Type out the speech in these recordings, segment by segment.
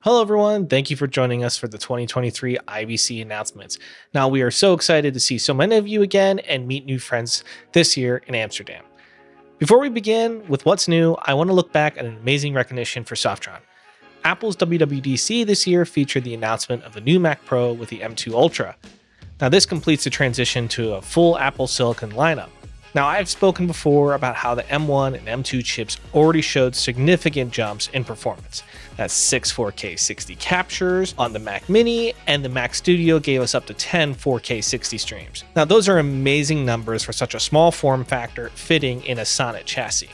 Hello, everyone. Thank you for joining us for the 2023 IBC announcements. Now, we are so excited to see so many of you again and meet new friends this year in Amsterdam. Before we begin with what's new, I want to look back at an amazing recognition for Softron. Apple's WWDC this year featured the announcement of the new Mac Pro with the M2 Ultra. Now, this completes the transition to a full Apple Silicon lineup. Now, I've spoken before about how the M1 and M2 chips already showed significant jumps in performance. That's 6 4K 60 captures on the Mac Mini, and the Mac Studio gave us up to 10 4K 60 streams. Now, those are amazing numbers for such a small form factor fitting in a Sonnet chassis.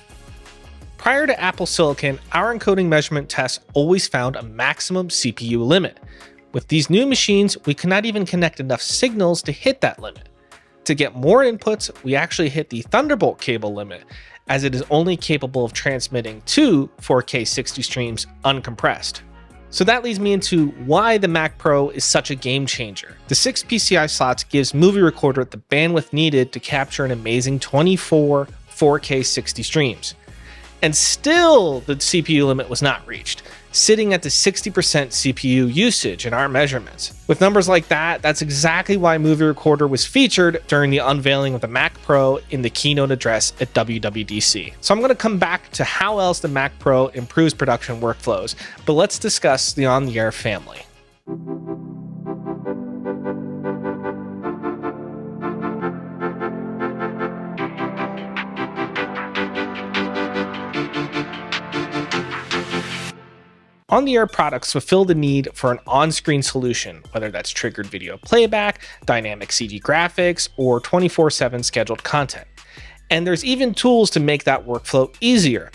Prior to Apple Silicon, our encoding measurement tests always found a maximum CPU limit. With these new machines, we could not even connect enough signals to hit that limit. To get more inputs, we actually hit the Thunderbolt cable limit, as it is only capable of transmitting 2 4K 60 streams uncompressed. So that leads me into why the Mac Pro is such a game changer. The 6 PCI slots gives Movie Recorder the bandwidth needed to capture an amazing 24 4K 60 streams. And still, the CPU limit was not reached, sitting at the 60% CPU usage in our measurements. With numbers like that, that's exactly why Movie Recorder was featured during the unveiling of the Mac Pro in the keynote address at WWDC. So I'm going to come back to how else the Mac Pro improves production workflows, but let's discuss the OnTheAir family. OnTheAir products fulfill the need for an on-screen solution, whether that's triggered video playback, dynamic CG graphics, or 24/7 scheduled content. And there's even tools to make that workflow easier.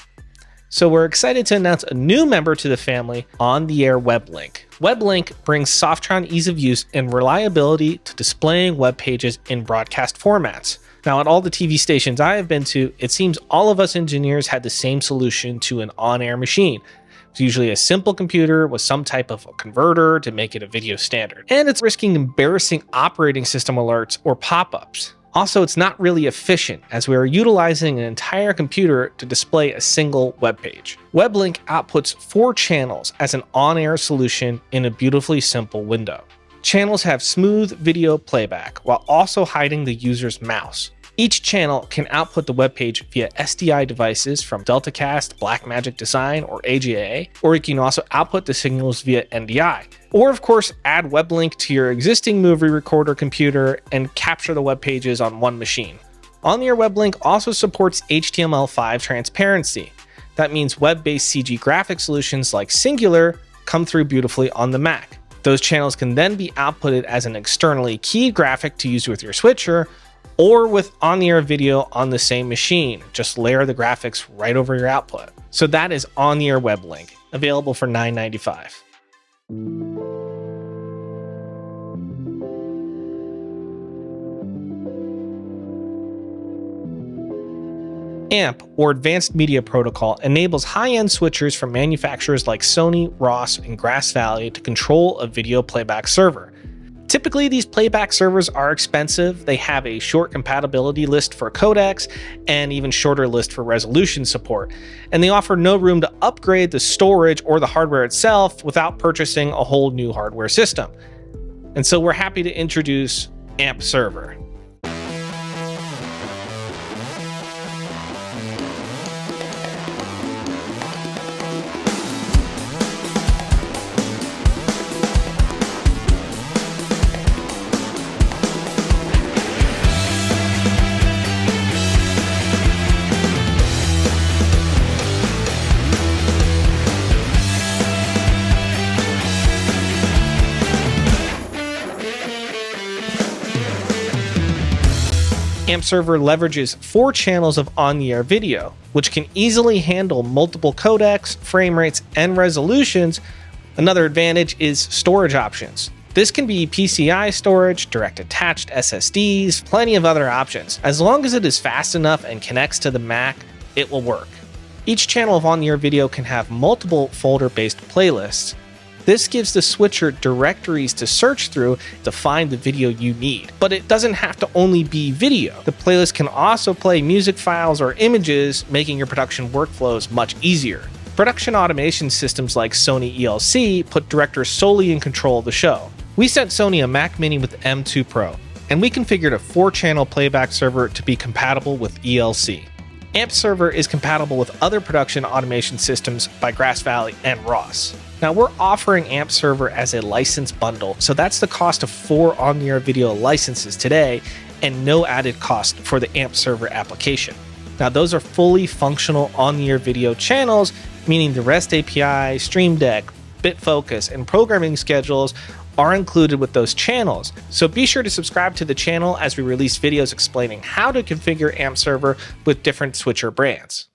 So we're excited to announce a new member to the family, OnTheAir WebLink. WebLink brings Softron ease of use and reliability to displaying web pages in broadcast formats. Now, at all the TV stations I have been to, it seems all of us engineers had the same solution to an on-air machine. It's usually a simple computer with some type of a converter to make it a video standard. And it's risking embarrassing operating system alerts or pop-ups. Also, it's not really efficient, as we are utilizing an entire computer to display a single web page. WebLink outputs 4 channels as an on-air solution in a beautifully simple window. Channels have smooth video playback while also hiding the user's mouse. Each channel can output the web page via SDI devices from Deltacast, Blackmagic Design, or AGA, or you can also output the signals via NDI. Or of course, add WebLink to your existing Movie Recorder computer and capture the web pages on one machine. OnTheAir WebLink also supports HTML5 transparency. That means web-based CG graphic solutions like Singular come through beautifully on the Mac. Those channels can then be outputted as an externally keyed graphic to use with your switcher, or with OnTheAir video on the same machine. Just layer the graphics right over your output. So that is OnTheAir WebLink, available for $9.95. AMP, or Advanced Media Protocol, enables high-end switchers from manufacturers like Sony, Ross, and Grass Valley to control a video playback server. Typically, these playback servers are expensive. They have a short compatibility list for codecs and even shorter list for resolution support. And they offer no room to upgrade the storage or the hardware itself without purchasing a whole new hardware system. And so we're happy to introduce AMP Server. AMP Server leverages 4 channels of OnTheAir video, which can easily handle multiple codecs, frame rates, and resolutions. Another advantage is storage options. This can be PCI storage, direct attached SSDs, plenty of other options. As long as it is fast enough and connects to the Mac, it will work. Each channel of OnTheAir video can have multiple folder-based playlists. This gives the switcher directories to search through to find the video you need. But it doesn't have to only be video. The playlist can also play music files or images, making your production workflows much easier. Production automation systems like Sony ELC put directors solely in control of the show. We sent Sony a Mac Mini with M2 Pro, and we configured a 4-channel playback server to be compatible with ELC. AMP Server is compatible with other production automation systems by Grass Valley and Ross. Now we're offering AMP Server as a license bundle, so that's the cost of 4 OnTheAir video licenses today and no added cost for the AMP Server application. Now those are fully functional OnTheAir video channels, meaning the REST API, Stream Deck, BitFocus, and programming schedules are included with those channels. So be sure to subscribe to the channel as we release videos explaining how to configure AMP Server with different switcher brands.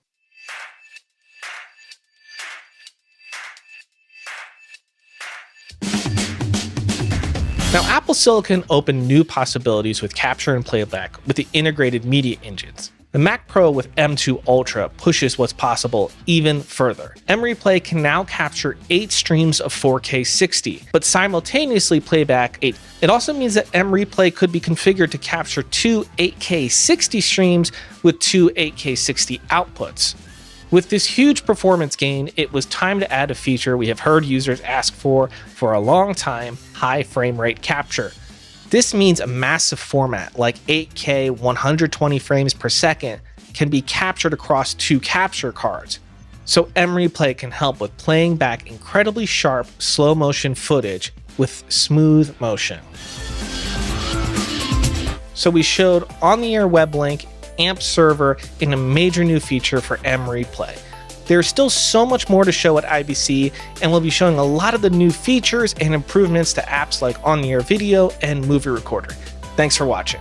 Now, Apple Silicon opened new possibilities with capture and playback with the integrated media engines. The Mac Pro with M2 Ultra pushes what's possible even further. mReplay can now capture 8 streams of 4K 60, but simultaneously play back 8. It also means that mReplay could be configured to capture 2 8K 60 streams with 2 8K 60 outputs. With this huge performance gain, it was time to add a feature we have heard users ask for a long time: high frame rate capture. This means a massive format like 8K 120 frames per second can be captured across 2 capture cards. So mReplay can help with playing back incredibly sharp slow motion footage with smooth motion. So we showed OnTheAir WebLink, AMP Server, and a major new feature for mReplay. There's still so much more to show at IBC, and we'll be showing a lot of the new features and improvements to apps like OnTheAir Video and Movie Recorder. Thanks for watching.